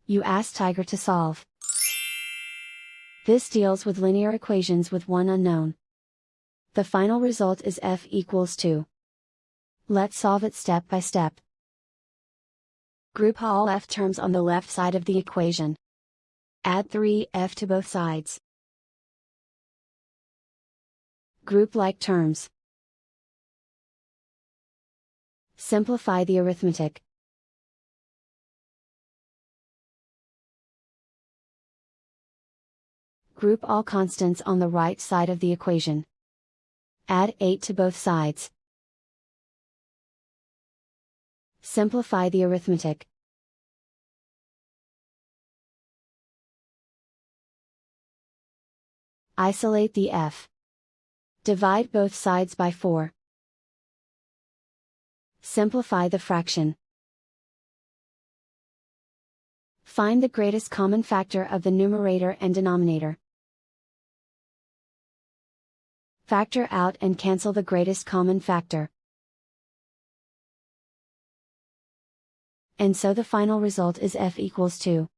You ask Tiger to solve. This deals with linear equations with one unknown. The final result is f equals 2. Let's solve it step by step. Group all f terms on the left side of the equation. Add 3f to both sides. Group like terms. Simplify the arithmetic. Group all constants on the right side of the equation. Add 8 to both sides. Simplify the arithmetic. Isolate the f. Divide both sides by 4. Simplify the fraction. Find the greatest common factor of the numerator and denominator. Factor out and cancel the greatest common factor. And so the final result is f equals 2.